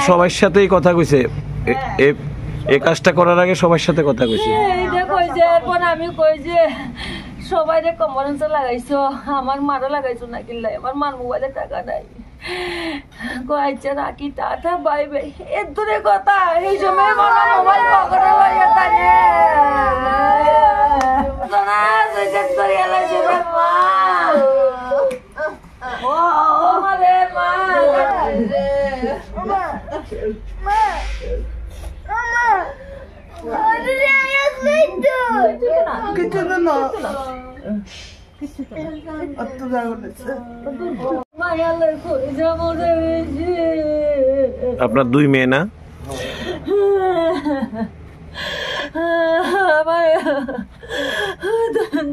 সবার সাথেই কথা কইছে এই কাজটা করার আগে সবার সাথে কথা কইছে। এইটা কইছে এরপর আমি কই যে সবাই রে কনফারেন্স লাগাইছো আমার মারও লাগাইছো না কিল্লাই আমার মার মোবাইলে টাকা নাই কইছে রাখি টাটা বাই বাই এর দূরে কথা এই সময় আমার মোবাইল পকেটে লইয়া তানে সোনা সুইচেট করে এলাইছে মা ও আমারে মা মা মা আপনার দুই মেয়ে না?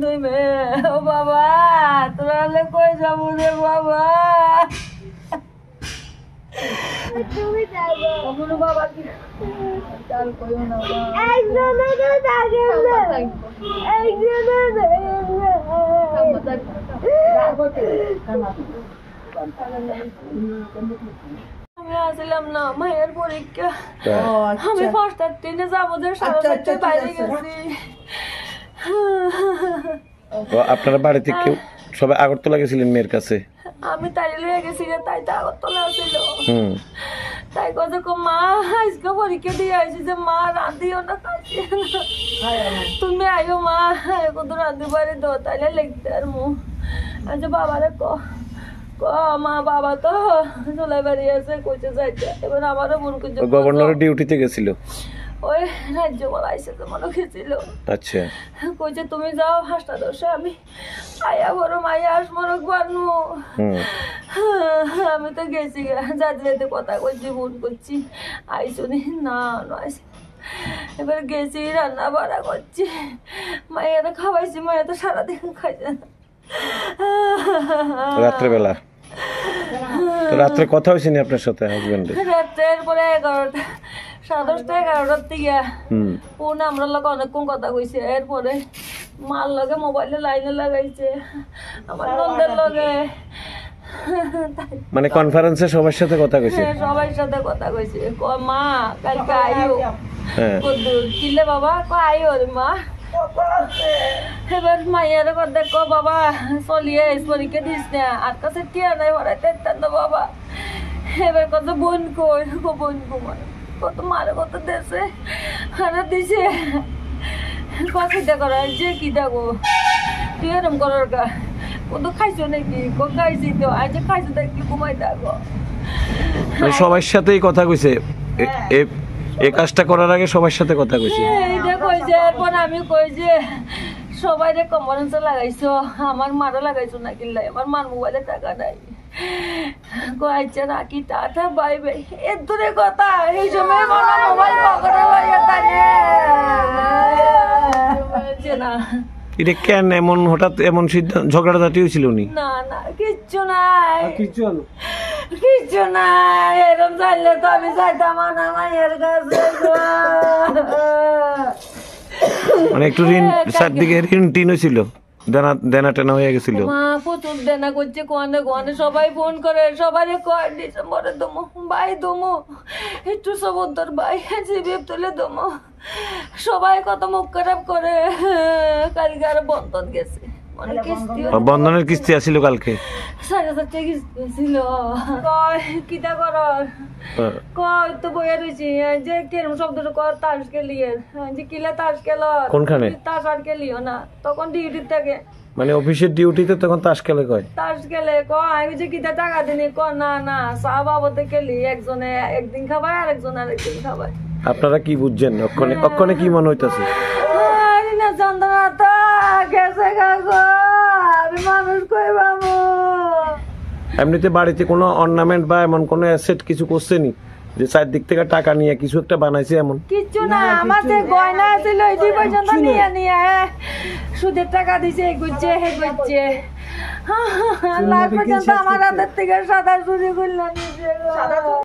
দুই মেয়ে ও বাবা তোরা কই যাবো রে বাবা বাবা কি চাল কইও না আমি আসলাম না মায়ের পরীক্ষা আমি ফার্স্টার ট্রেনে যাবো বাইরে গেছি। আপনারা বাড়িতে কেউ সবাই আগরতলা গেছিলেন মেয়ের কাছে? আমি তাই লয়ে গেছি তাই তো আগরতলা ছিল তাই কথা মা আজকে পরীক্ষা দিয়ে আইসি যে মা রাঁধিও না খাইছি তুমি আইও মা কত রাঁধি পারে দো তাইলে লিখতে আর মু আচ্ছা বাবারে ক মা বাবা তো চলে বেরিয়ে আছে কইতে যাইতে এবার আমারও মন করছে গভর্নরের ডিউটিতে গেছিল ওই রাজ্যপাল আইসে তো মনে গেছিল। আচ্ছা কইছে তুমি যাও 5:10 আমি আয়া বড় মাইয়া আস মরক বানু আমি তো গেছি যাতে কথা কইছি ফোন করছি আইসুনি না নয় এবার গেছি রান্না বাড়া করছি মায়েরা খাওয়াইছি মায়ের তো সারাদিন খাইছে না রাত্রেবেলা তো রাত্রে কথা হয়েছে নি আপনার সাথে হাজবেন্ডের? রাত্রের পরে 11টা 10:30 11টার দিকে ফোন আমরা লোক অনেকক্ষণ কথা কইছে এরপরে মার লগে মোবাইলে লাইনে লাগাইছে আমার নন্দের লগে মানে কনফারেন্সে সবার সাথে কথা কইছে? সবার সাথে কথা কইছে মা কালকে আইও কিলে বাবা আইও রে মা এবার মায়ের দেখো বাবা চলিয়ে পরীক্ষা দিস না আর কাছে টিয়া নাই পড়াইতে তো বাবা এবার কত বোন কই বোন কুমার কত মারে কত দেশে খানা দিছে কিটা করা যে কি দেখো তুই এরম করার কা কত খাইছো নাকি খাইছি তো আজ খাইছো দেখি কুমাই দেখো সবার সাথেই কথা কইছে এই কাজটা করার আগে সবার সাথে কথা কইছে? এইটা কইছে এরপর আমি কই যে সবাই রে কনফারেন্স লাগাইছো আমার মারও লাগাইছো না কিল্লাই আমার মার মোবাইলে টাকা নাই কইছে রাখি টাটা বাই বাই এর দূরে কথা এই সময় আমার মোবাইল পকেটে লইয়া তানে না এটা কেন এমন হঠাৎ এমন সিদ্ধান্ত ঝগড়াঝাটি হয়েছিল নি? না না কিচ্ছু নাই কিচ্ছু নাই এরকম চাইলে তো আমি চাইতাম না মায়ের কাছে মানে একটু ঋণ চারদিকে ঋণ টিন হয়েছিল দেনা টেনা হয়ে গেছিল মা প্রচুর দেনা করছে কোয়ানে সবাই ফোন করে সবাই কয় ডিসেম্বরে দমো ভাই দমো একটু সবুদ্দর ভাই জিবিএফ তুলে দমো সবাই কত মুখ খারাপ করে কালকে আর বন্ধন গেছে বন্ধনের কিস্তি আসিল কালকে 4,000 টাকা ছিল কয় কিটা করার কয় তো বইয়া রয়েছি যে কেরম শব্দটা কর তাস খেলিয়ে যে কিলা তাস খেল কোনখানে তাস আর খেলিও না তখন ডিউটি থাকে মানে অফিসের ডিউটিতে তখন তাস খেলে কয় তাস খেলে কয় আমি যে কিটা টাকা দিনি ক না না চা বাবতে খেলি একজনে একদিন খাবায় আর একজন আরেকদিন খাবায়। আপনারা কি বুঝছেন অক্ষণে কি মনে হইতাছে? না যন্ত্রণাটা গেছে গো আমি মানুষ কইবামু। এমনিতে বাড়িতে কোনো অর্নামেন্ট বা এমন কোনো অ্যাসেট কিছু করছেনি যে চারদিক থেকে টাকা নিয়ে কিছু একটা বানাইছে? এমন কিছু না আমার যে গয়না ছিল এই পর্যন্ত নিয়ে নিয়ে সুদের টাকা দিছে এগুচ্ছে হেগুচ্ছে লাখ পর্যন্ত আমার হাতের থেকে সাদা চুরি করলাম।